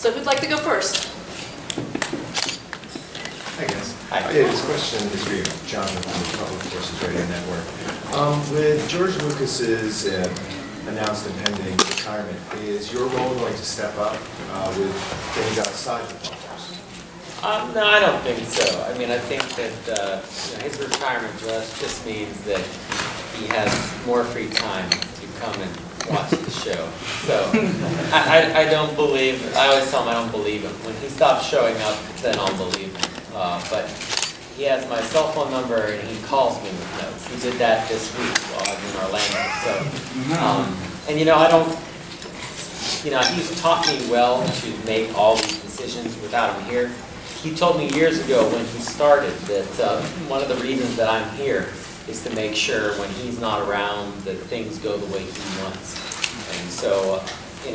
So who'd like to go first? Hi guys. Hi. Yeah, this question is for you, John, from the Public Forces Radio Network. With George Lucas's announced impending retirement, is your role going to step up with things outside the Public Force? No, I don't think so. I mean, I think that his retirement to us just means that he has more free time to come and watch the show. So I don't believe, I always tell him I don't believe him. When he stops showing up, then I'll believe him. But he has my cell phone number and he calls me with notes. He did that this week while I was in Orlando. So, and I don't, he's taught me well to make all these decisions without him here. He told me years ago when he started that one of the reasons that I'm here is to make sure when he's not around that things go the way he wants. And so,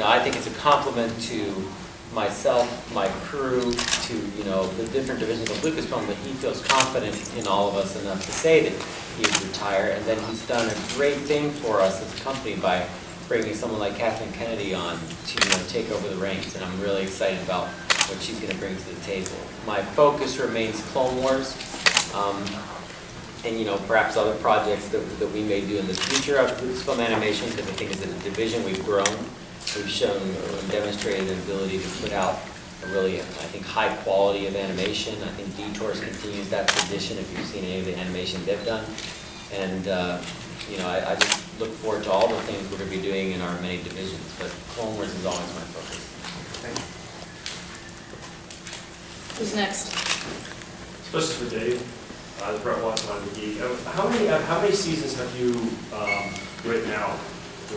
I think it's a compliment to myself, my crew, to, the different divisions of Lucasfilm that he feels confident in all of us enough to say that he would retire. And then he's done a great thing for us as a company by bringing someone like Kathleen Kennedy on to take over the reins. And I'm really excited about what she's going to bring to the table. My focus remains Clone Wars. And perhaps other projects that we may do in the future of Lucasfilm Animation, because I think as a division we've grown. We've shown and demonstrated an ability to put out a really, I think, high quality of animation. I think Detours continues that tradition if you've seen any of the animation they've done. And I just look forward to all the things we're going to be doing in our many divisions. But Clone Wars is always my focus. Thank you. Who's next? This is for Dave. Brett Watson, I'm the geek. How many seasons have you written out?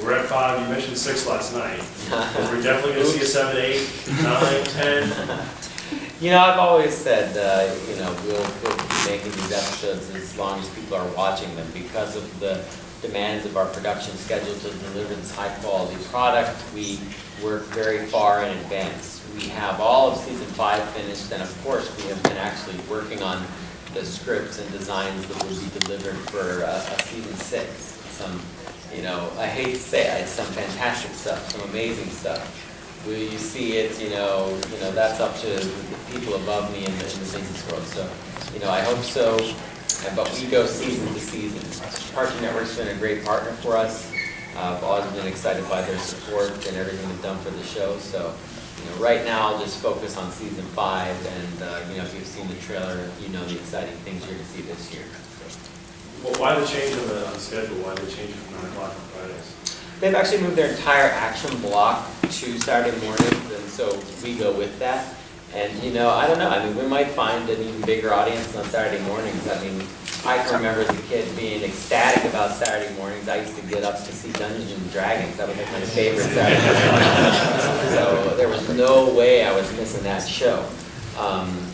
We're at 5. You mentioned 6 last night. We're definitely going to see a 7, 8, 9, 10. I've always said, we'll be making these episodes as long as people are watching them because of the demands of our production schedule to deliver this high quality product. We work very far in advance. We have all of season 5 finished, and of course we have been actually working on the scripts and designs that will be delivered for a season 6. I hate to say it, it's some fantastic stuff, some amazing stuff. Will you see it, that's up to the people above me in the business world. So, I hope so, but we go season to season. Cartoon Network's been a great partner for us. I've always been excited by their support and everything they've done for the show. So, right now I'll just focus on season 5, and if you've seen the trailer, the exciting things you're going to see this year. Well, why the change on the schedule? Why the change from 9 o'clock on Fridays? They've actually moved their entire action block to Saturday mornings, and so we go with that. And I don't know. I mean, we might find an even bigger audience on Saturday mornings. I mean, I can remember as a kid being ecstatic about Saturday mornings. I used to get up to see Dungeons and Dragons. That was like my favorite Saturday morning. So there was no way I was missing that show.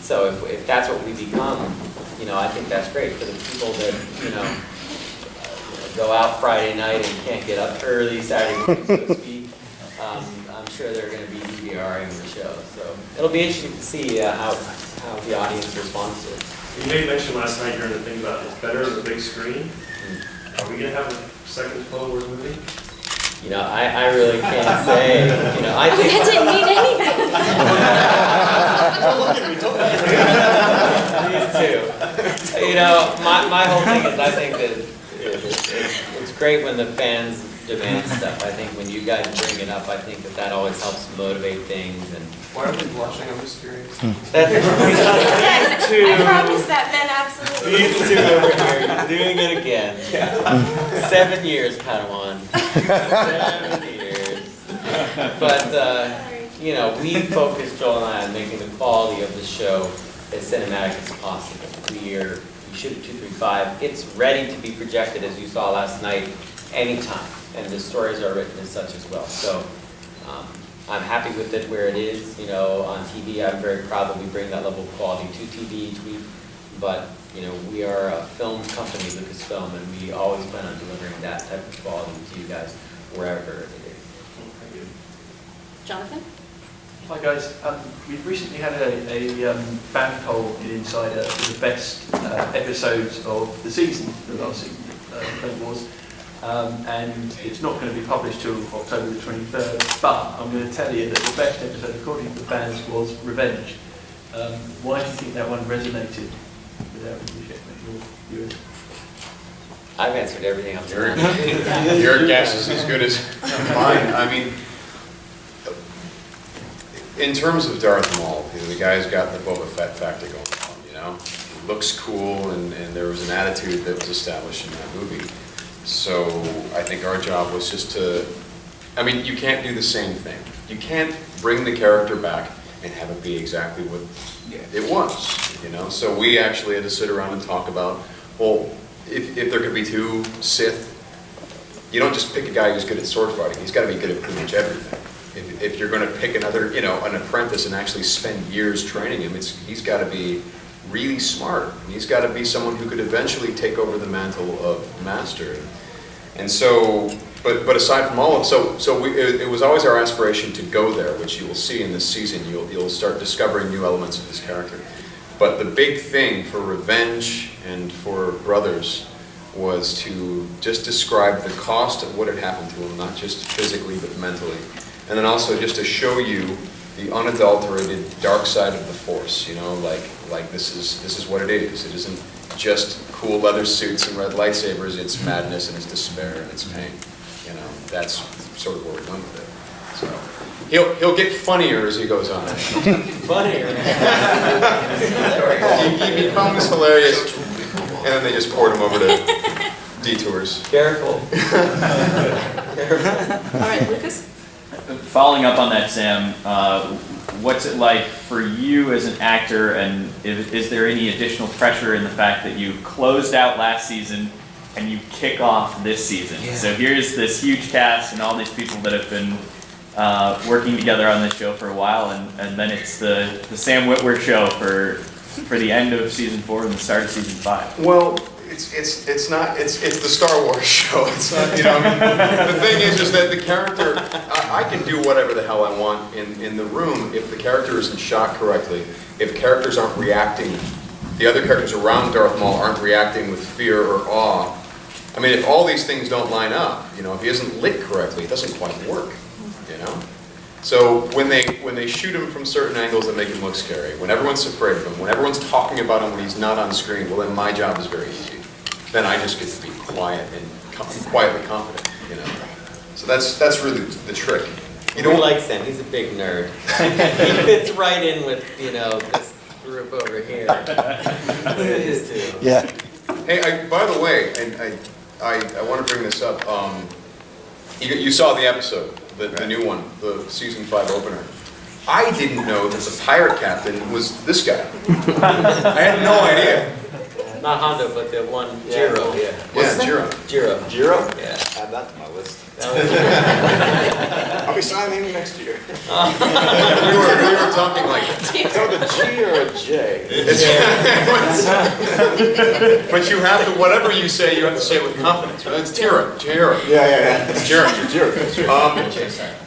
So if that's what we become, I think that's great for the people that, go out Friday night and can't get up early Saturday morning, so to speak. I'm sure they're going to be DVRing the show. So it'll be interesting to see how the audience responds to it. You made mention last night during the thing about it's better on the big screen. Are we going to have a second Clone Wars movie? I really can't say. I think That didn't mean anything. These two. My whole thing is I think that it's great when the fans demand stuff. I think when you guys bring it up, I think that always helps motivate things. And Why are we blushing? I'm just curious. that's Yes, these I promise that, Ben, absolutely. These two over here, you're doing it again. 7 years, Padawan. 7 years. But, we focus, Joel and I, on making the quality of the show as cinematic as possible. We shoot at 235. It's ready to be projected, as you saw last night, anytime. And the stories are written as such as well. So I'm happy with it where it is. On TV, I'm very proud that we bring that level of quality to TV each week. But, we are a film company, Lucasfilm, and we always plan on delivering that type of quality to you guys wherever it is. Thank you. Jonathan? Hi guys, we've recently had a fan poll in Insider for the best episodes of the season, the last season of Clone Wars. and it's not going to be published till October the 23rd, but I'm going to tell you that the best episode, according to the fans, was Revenge. Why do you think that one resonated with our viewers? I've answered everything up to now. Your guess is as good as mine. I mean, in terms of Darth Maul, the guy's got the Boba Fett factor going on, you know? He looks cool, and there was an attitude that was established in that movie. So I think our job was just to, I mean, you can't do the same thing. You can't bring the character back and have it be exactly what it was, you know? So we actually had to sit around and talk about, well, if there could be two Sith, you don't just pick a guy who's good at sword fighting. He's got to be good at pretty much everything. If you're going to pick another, you know, an apprentice and actually spend years training him, he's got to be really smart. And he's got to be someone who could eventually take over the mantle of master. And so, but aside from all of, it was always our aspiration to go there, which you will see in this season. You'll start discovering new elements of this character. But the big thing for Revenge and for Brothers was to just describe the cost of what had happened to him, not just physically but mentally. And then also just to show you the unadulterated dark side of the Force, you know, like this is what it is. It isn't just cool leather suits and red lightsabers, it's madness and it's despair and it's pain. You know, that's sort of where we went with it. So he'll get funnier as he goes on. Funnier. He becomes hilarious, and then they just poured him over to detours. Careful. All right, Lucas? Following up on that, Sam, what's it like for you as an actor, and is there any additional pressure in the fact that you closed out last season and you kick off this season? Yeah. So here's this huge cast and all these people that have been working together on this show for a while, and then it's the Sam Witwer show for the end of season 4 and the start of season 5. Well, it's the Star Wars show. It's not, you know, I mean, the thing is that the character, I can do whatever the hell I want in the room if the character isn't shot correctly, if characters aren't reacting, the other characters around Darth Maul aren't reacting with fear or awe. I mean, if all these things don't line up, you know, if he isn't lit correctly, it doesn't quite work, you know? So when they shoot him from certain angles that make him look scary, when everyone's afraid of him, when everyone's talking about him when he's not on screen, well then my job is very easy. Then I just get to be quiet and quietly confident, you know. So that's really the trick. You don't like Sam. He's a big nerd. He fits right in with, you know, this group over here. Look at his two. Yeah. Hey, by the way, and I want to bring this up. You saw the episode, the new one, the season 5 opener. I didn't know that the pirate captain was this guy. I had no idea. Not Hondo, but the one Jiro. Yeah, Jiro. Jiro? Yeah, add that to my list. That I'll be signing him next year. we were talking like, It's on the G or a J? but you have to, whatever you say, you have to say it with confidence. Right? It's Jiro. Yeah. It's Jiro. Jiro.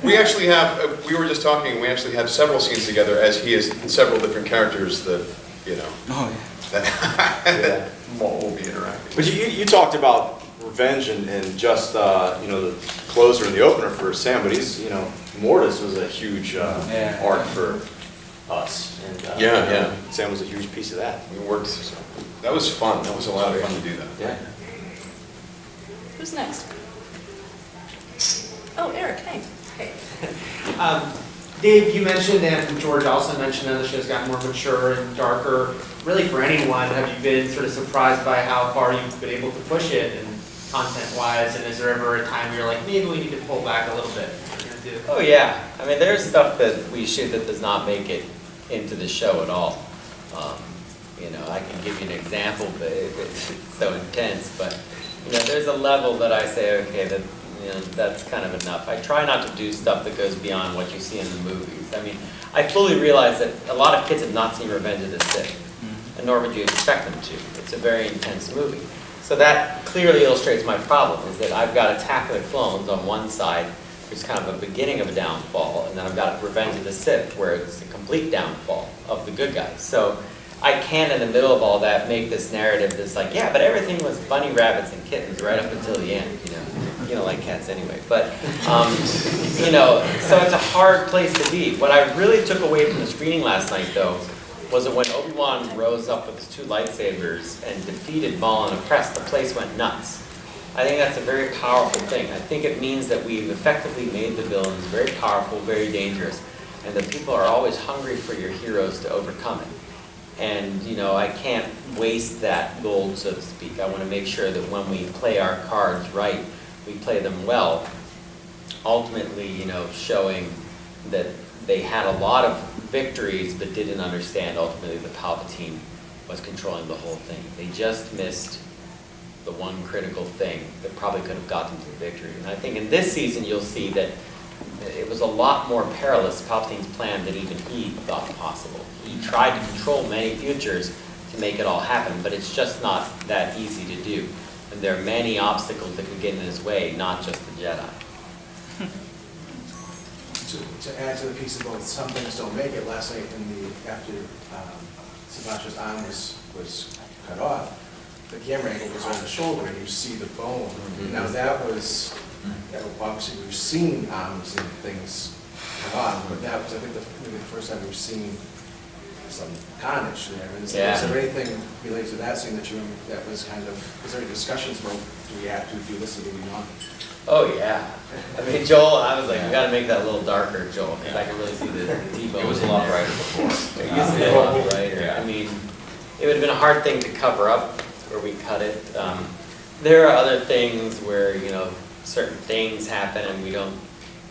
We actually have, we were just talking, we actually have several scenes together as he has several different characters that, you know, that Maul will be interacting. But you talked about Revenge and just, you know, the closer and the opener for Sam, but he's, you know, Mortis was a huge arc for us. And, Yeah. Sam was a huge piece of that. We worked, that was fun. That was a lot of fun to do that. Yeah. Who's next? Oh, Eric, hey. Hey. Dave, you mentioned, and George also mentioned that the show's gotten more mature and darker. Really, for anyone, have you been sort of surprised by how far you've been able to push it and content-wise? And is there ever a time where you're like, maybe we need to pull back a little bit? Oh yeah, I mean there's stuff that we shoot that does not make it into the show at all. You know, I can give you an example, but it's so intense. But you know, there's a level that I say, okay, that you know, that's kind of enough. I try not to do stuff that goes beyond what you see in the movies. I mean, I fully realize that a lot of kids have not seen Revenge of the Sith, and nor would you expect them to. It's a very intense movie. So that clearly illustrates my problem, is that I've got Attack of the Clones on one side, which is kind of a beginning of a downfall, and then I've got Revenge of the Sith, where it's a complete downfall of the good guys. So I can't, in the middle of all that, make this narrative that's like, yeah, but everything was bunny rabbits and kittens right up until the end, you know. you don't like cats anyway, but, you know, so it's a hard place to be. What I really took away from the screening last night, though, was that when Obi-Wan rose up with his 2 lightsabers and defeated Maul and Oppressed, the place went nuts. I think that's a very powerful thing. I think it means that we've effectively made the villains very powerful, very dangerous, and that people are always hungry for your heroes to overcome it. And, you know, I can't waste that gold, so to speak. I want to make sure that when we play our cards right, we play them well, ultimately, you know, showing that they had a lot of victories but didn't understand ultimately that Palpatine was controlling the whole thing. They just missed the one critical thing that probably could have got them to the victory. And I think in this season you'll see that it was a lot more perilous, Palpatine's plan, than even he thought possible. He tried to control many futures to make it all happen, but it's just not that easy to do. And there are many obstacles that could get in his way, not just the Jedi. To add to the piece about some things don't make it, last night after Sinatrá's arm was cut off, the camera angle was on the shoulder and you see the bone. Now that was, obviously we've seen arms and things cut off, but that was, I think, maybe the first time we've seen some carnage there. And is there anything related to that scene that was kind of, was there any discussions about, do we have to do this or do we not? Oh, yeah. I mean, Joel, I was like, we gotta make that a little darker, Joel, because I can really see the T-bone. It was a lot brighter before. It used to be a lot brighter. I mean, it would have been a hard thing to cover up where we cut it. There are other things where, you know, certain things happen and we don't,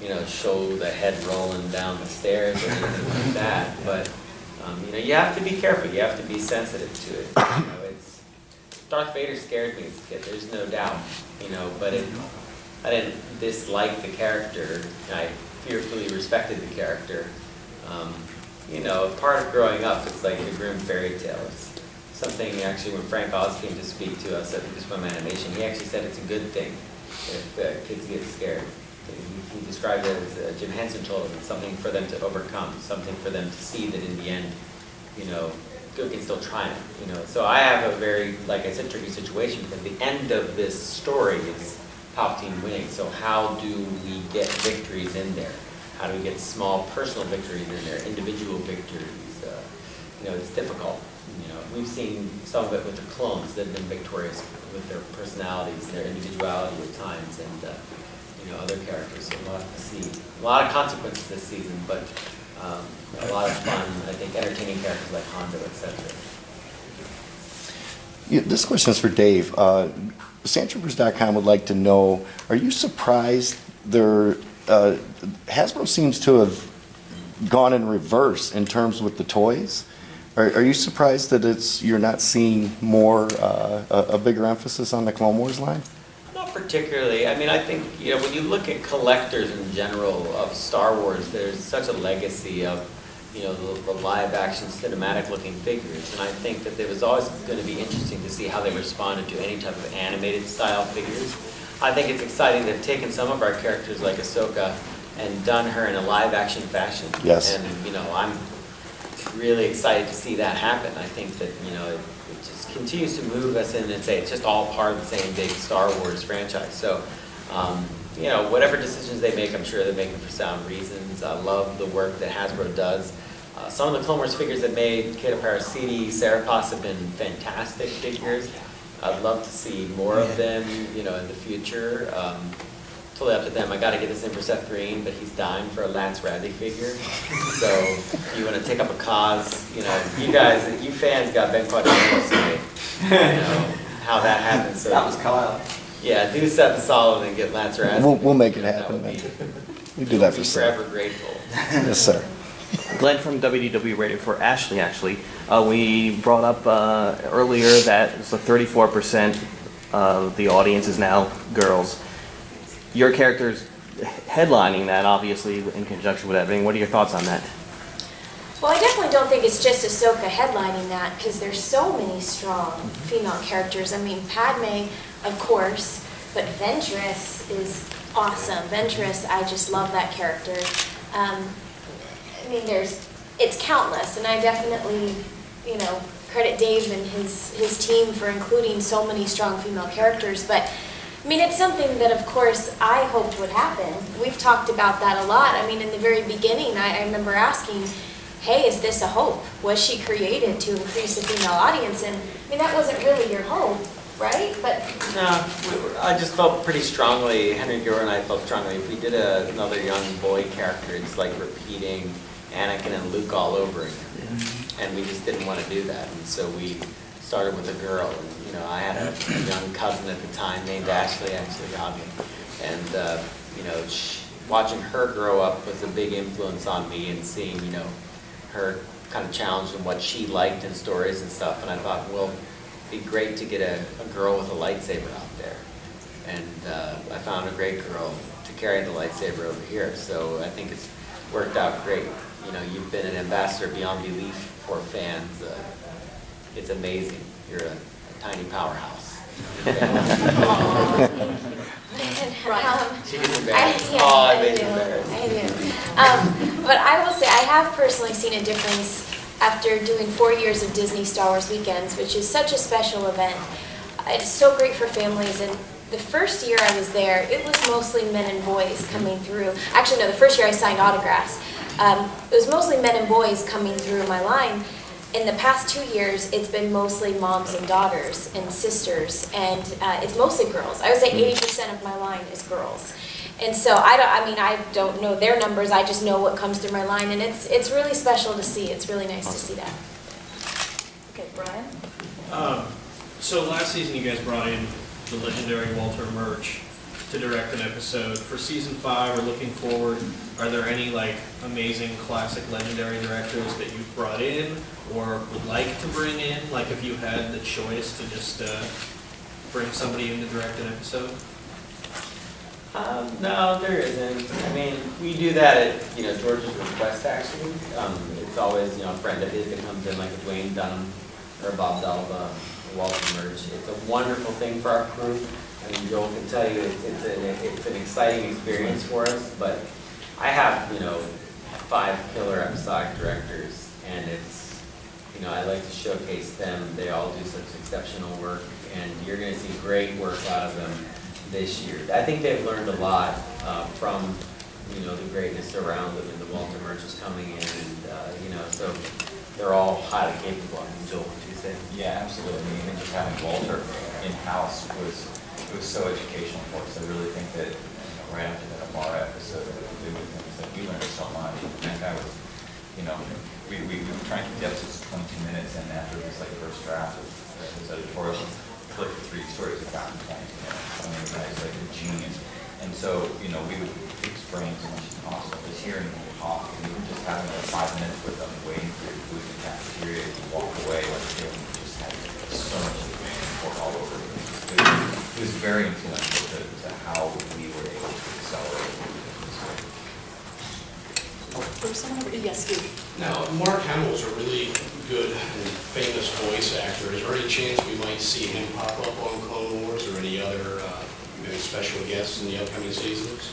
you know, show the head rolling down the stairs or anything like that. But, you know, you have to be careful. You have to be sensitive to it. You know, it's, Darth Vader scared me as a kid, there's no doubt, you know, but I didn't dislike the character. I fearfully respected the character. You know, part of growing up, it's like the Grimm fairy tale. It's something actually when Frank Oz came to speak to us at the Swim Animation, he actually said it's a good thing if kids get scared. He described it as Jim Henson told him, it's something for them to overcome, something for them to see that in the end, you know, good can still triumph. You know, so I have a very, like I said, tricky situation because the end of this story is Palpatine winning. So how do we get victories in there? How do we get small personal victories in there, individual victories? You know, it's difficult. You know, we've seen some of it with the clones that have been victorious with their personalities and their individuality at times, and you know, other characters. So we'll have to see. A lot of consequences this season, but a lot of fun. I think entertaining characters like Hondo, etc. Yeah, this question is for Dave. Sandtroopers.com would like to know, are you surprised Hasbro seems to have gone in reverse in terms with the toys? Are you surprised that you're not seeing more, a bigger emphasis on the Clone Wars line? Not particularly. I mean, I think, you know, when you look at collectors in general of Star Wars, there's such a legacy of, you know, the live-action cinematic-looking figures, and I think that it was always going to be interesting to see how they responded to any type of animated-style figures. I think it's exciting they've taken some of our characters like Ahsoka and done her in a live-action fashion. Yes. And, you know, I'm really excited to see that happen. I think that, you know, it just continues to move us in and say it's just all part of the same big Star Wars franchise. So, you know, whatever decisions they make, I'm sure they're making for sound reasons. I love the work that Hasbro does. Some of the Clone Wars figures that made Kid Parasiti, Serapos have been fantastic figures. I'd love to see more of them, you know, in the future. Totally up to them. I got to get this in for Seth Green, but he's dying for a Lance Radley figure. So if you want to take up a cause, you know, you guys, you fans got Ben Quadronios today. You know how that happens. So That was Kyle. yeah, do Seth solid and get Lance Radley. We'll make it That happen, would man. be- We do that we'll for be Seth. forever grateful. Yes, sir. Glenn from WDW Radio for Ashley, actually. We brought up earlier that it's 34% of the audience is now girls. Your character's headlining that, obviously, in conjunction with everything. What are your thoughts on that? Well, I definitely don't think it's just Ahsoka headlining that, because there's so many strong female characters. I mean, Padme, of course, but Ventress is awesome. Ventress, I just love that character. I mean, it's countless, and I definitely, you know, credit Dave and his team for including so many strong female characters. But I mean, it's something that, of course, I hoped would happen. We've talked about that a lot. I mean, in the very beginning, I remember asking, hey, is this a hope? Was she created to increase the female audience? And, I mean, that wasn't really your hope, right? But No, I just felt pretty strongly, Henry Gilroy and I felt strongly, if we did another young boy character, it's like repeating Anakin and Luke all over again. And we just didn't want to do that. And so we started with a girl. And, you know, I had a young cousin at the time named Ashley, Godwin. And, you know, watching her grow up was a big influence on me, and seeing, you know, her kind of challenged in what she liked in stories and stuff. And I thought, well, it'd be great to get a girl with a lightsaber out there. And I found a great girl to carry the lightsaber over here. So I think it's worked out great. You know, you've been an ambassador beyond belief for fans. It's amazing. You're a tiny powerhouse. She's embarrassed. I made you embarrassed. I do. But I will say, I have personally seen a difference after doing 4 years of Disney Star Wars Weekends, which is such a special event. It's so great for families, and the first year I was there, it was mostly men and boys coming through. Actually, no, the first year I signed autographs. It was mostly men and boys coming through my line. In the past 2 years, it's been mostly moms and daughters and sisters, and it's mostly girls. I would say 80% of my line is girls. And so I don't know their numbers, I just know what comes through my line, and it's really special to see. It's really nice to see that. Okay, Brian? So last season you guys brought in the legendary Walter Murch to direct an episode. For season 5, or looking forward, are there any like amazing classic legendary directors that you've brought in or would like to bring in? Like if you had the choice to just bring somebody in to direct an episode? No, there isn't. I mean, we do that at, you know, George's request, actually. It's always, you know, a friend of his that comes in, like a Dwayne Dunham or Bob Dalva, Walter Murch. It's a wonderful thing for our crew. I mean, Joel can tell you it's an exciting experience for us, but I have, you know, 5 killer episodic directors, and it's, you know, I like to showcase them. They all do such exceptional work, and you're going to see great work out of them this year. I think they've learned a lot from, you know, the greatness around them, and the Walter Murch is coming in, and, you know, so they're all highly capable. I mean, Joel, what do you say? Yeah, absolutely. I mean, even just having Walter in-house was so educational for us. I really think that, you know, right after that Amara episode that we did with him, is that we learned so much. And that was, you know, we were trying to keep the episodes 22 minutes, and after this like first draft of his editorial, like 3 stories at that point, you know, I mean, the guy's like a genius. And so, you know, we would pick his brain as much as possible, just hearing him talk, and we were just having like 5 minutes with them, waiting for your food in the cafeteria, and you walk away, like, you know, we just had so much support all over. It was very influential to how we were able to accelerate. There's someone over, yes, you. Now, Mark Hamill's a really good and famous voice actor. Is there any chance we might see him pop up on Clone Wars, or any other maybe special guests in the upcoming seasons?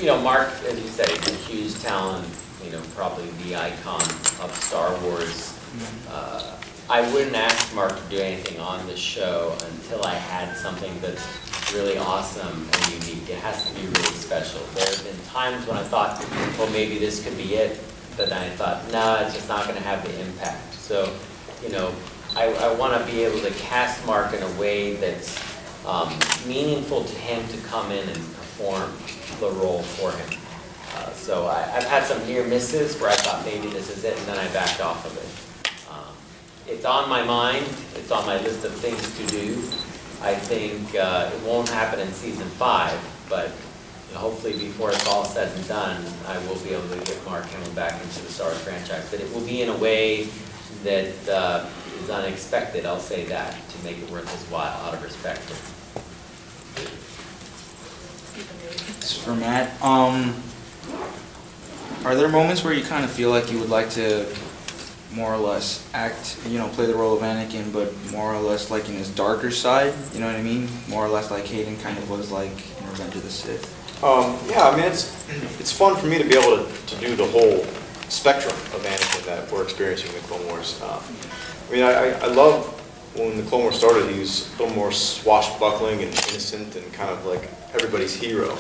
You know, Mark, as you said, he's a huge talent, you know, probably the icon of Star Wars. I wouldn't ask Mark to do anything on the show until I had something that's really awesome and unique. It has to be really special. There have been times when I thought, well, maybe this could be it, but then I thought, no, it's just not going to have the impact. So, you know, I want to be able to cast Mark in a way that's meaningful to him to come in and perform the role for him. So I've had some near misses where I thought maybe this is it, and then I backed off of it. It's on my mind. It's on my list of things to do. I think it won't happen in season 5, but you know, hopefully before it's all said and done, I will be able to get Mark Hamill back into the Star Wars franchise. But it will be in a way that is unexpected, I'll say that, to make it worth his while, out of respect for him. This is for Matt. Are there moments where you kind of feel like you would like to more or less act, you know, play the role of Anakin, but more or less like in his darker side, you know what I mean? More or less like Hayden kind of was like in Revenge of the Sith. Yeah, I mean, it's fun for me to be able to do the whole spectrum of Anakin that we're experiencing in the Clone Wars. I mean, I love when the Clone Wars started, he was a little more swashbuckling and innocent and kind of like everybody's hero.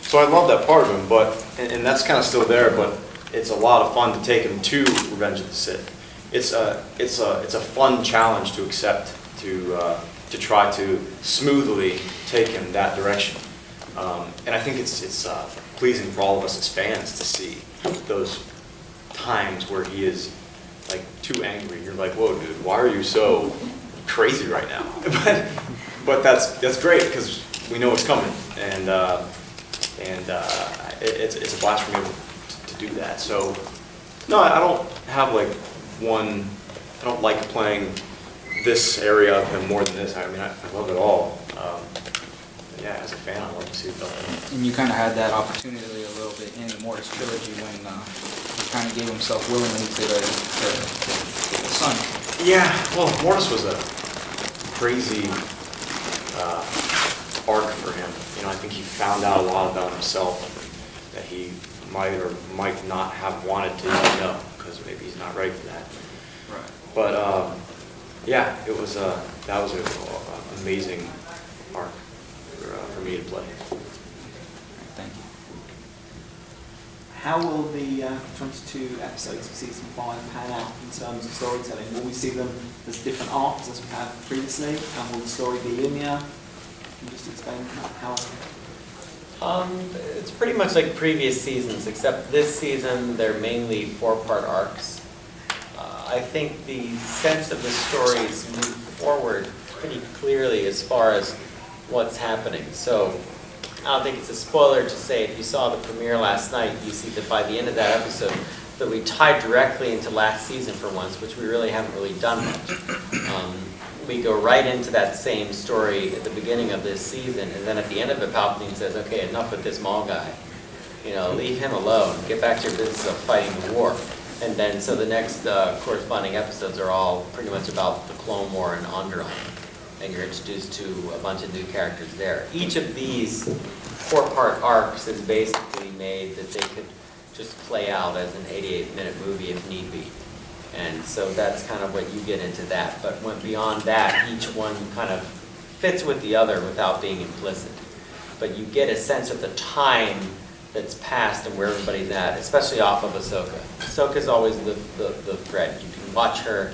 So I love that part of him, and that's kind of still there, but it's a lot of fun to take him to Revenge of the Sith. It's a fun challenge to accept, to try to smoothly take him that direction. And I think it's pleasing for all of us as fans to see those times where he is like too angry. You're like, whoa, dude, why are you so crazy right now? but that's great because we know it's coming, and it's a blast for me to do that. So no, I don't have like one. I don't like playing this area of him more than this. I mean, I love it all. Yeah, as a fan, I love to see it done. And you kind of had that opportunity a little bit in the Mortis trilogy when he kind of gave himself willingly to the son. Yeah, well, Mortis was a crazy arc for him. You know, I think he found out a lot about himself that he might or might not have wanted to even know, because maybe he's not ready for that. Right. But yeah, it was that was an amazing arc for me to play. Thank you. How will the 22 episodes of season 5 pan out in terms of storytelling? Will we see them as different arcs as we have previously, and will the story be linear? Can you just explain how? It's pretty much like previous seasons, except this season they're mainly 4-part arcs. I think the sense of the stories move forward pretty clearly as far as what's happening. So I don't think it's a spoiler to say if you saw the premiere last night, you see that by the end of that episode that we tied directly into last season for once, which we really haven't really done much. We go right into that same story at the beginning of this season, and then at the end of it, Palpatine says, okay, enough with this Maul guy. You know, leave him alone. Get back to your business of fighting the war. And then, so the next corresponding episodes are all pretty much about the Clone War and Onderon. And you're introduced to a bunch of new characters there. Each of these 4-part arcs is basically made that they could just play out as an 88-minute movie if need be. And so that's kind of what you get into that. But when beyond that, each one kind of fits with the other without being implicit. But you get a sense of the time that's passed and where everybody's at, especially off of Ahsoka. Ahsoka's always the thread. You can watch her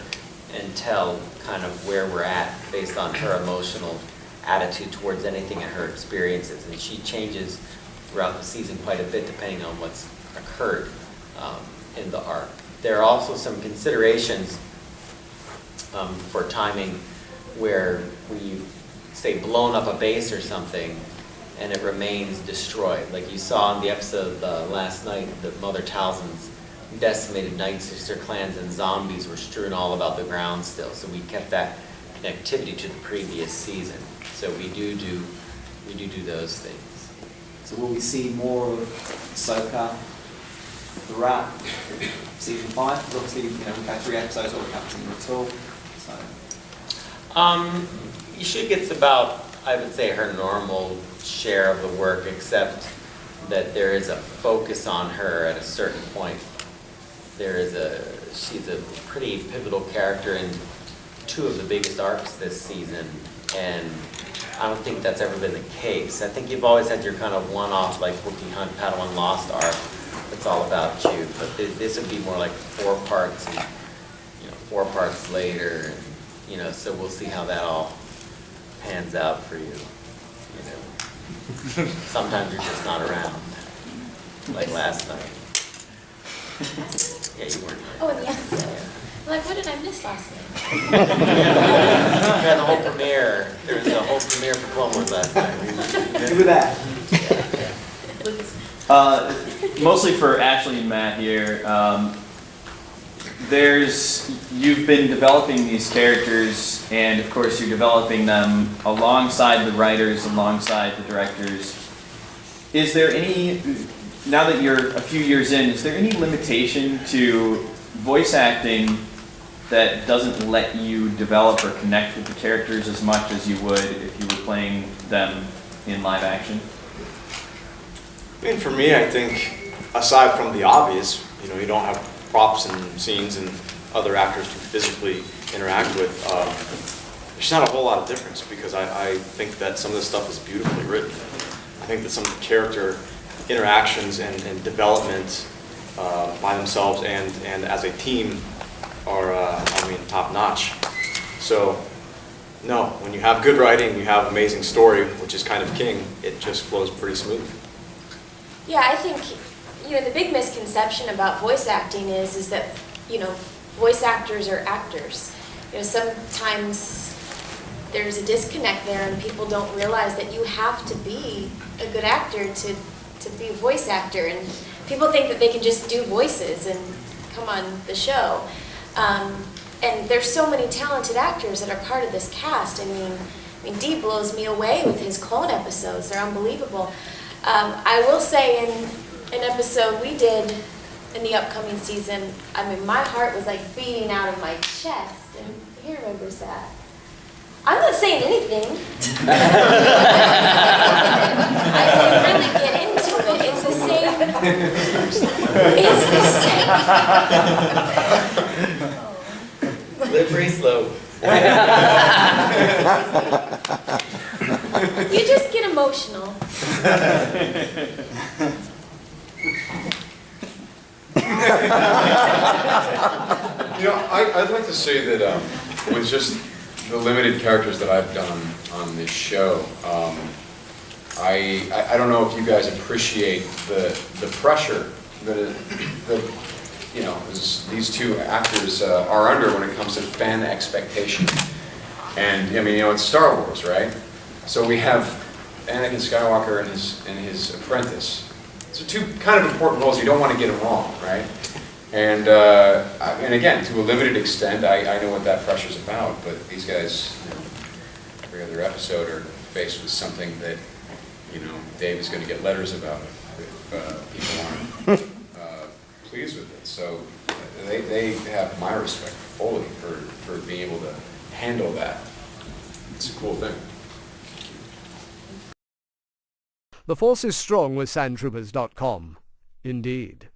and tell kind of where we're at based on her emotional attitude towards anything and her experiences. And she changes throughout the season quite a bit depending on what's occurred in the arc. There are also some considerations for timing where we, say, blown up a base or something and it remains destroyed. Like you saw in the episode last night, the Mother Talzin's decimated Night Sister clans and zombies were strewn all about the ground still. So we kept that connectivity to the previous season. So we do those things. So will we see more of Ahsoka throughout season 5? Because obviously, you know, we've had 3 episodes where we haven't seen her at all. So. She gets about, I would say, her normal share of the work, except that there is a focus on her at a certain point. She's a pretty pivotal character in 2 of the biggest arcs this season, and I don't think that's ever been the case. I think you've always had your kind of one-off, like Wookiee Hunt, Padawan Lost arc. It's all about you, but this would be more like 4 parts, and 4 parts later, and, so we'll see how that all pans out for you. Sometimes you're just not around, like last night. Yeah, you weren't. Oh, in the episode. I'm like, what did I miss last night? We had the whole premiere. There was a whole premiere for Clone Wars last night. You were there. Mostly for Ashley and Matt here. You've been developing these characters, and of course you're developing them alongside the writers, alongside the directors. Is there any, now that you're a few years in, is there any limitation to voice acting that doesn't let you develop or connect with the characters as much as you would if you were playing them in live action? I mean, for me, I think, aside from the obvious, you don't have props and scenes and other actors to physically interact with. there's not a whole lot of difference, because I think that some of this stuff is beautifully written. I think that some of the character interactions and development by themselves and as a team are, top notch. So, no, when you have good writing, you have amazing story, which is kind of king, it just flows pretty smooth. Yeah, I think, the big misconception about voice acting is that, voice actors are actors. Sometimes there's a disconnect there and people don't realize that you have to be a good actor to be a voice actor. And people think that they can just do voices and come on the show. And there's so many talented actors that are part of this cast. I mean, Dee blows me away with his clone episodes. They're unbelievable. I will say in an episode we did in the upcoming season, my heart was like beating out of my chest, and he remembers that. I'm not saying anything. I can really get into it. It's the same. It's the same. Live pretty slow. You just get emotional. I'd like to say that with just the limited characters that I've done on this show, I don't know if you guys appreciate the pressure that these two actors are under when it comes to fan expectation. And it's Star Wars, right? So we have Anakin Skywalker and his apprentice. So two kind of important roles. You don't want to get them wrong, right? And again, to a limited extent, I know what that pressure's about. But these guys, every other episode, are faced with something that Dave is going to get letters about if people aren't pleased with it. So they have my respect fully for being able to handle that. It's a cool thing. The force is strong with Sandtroopers.com. Indeed.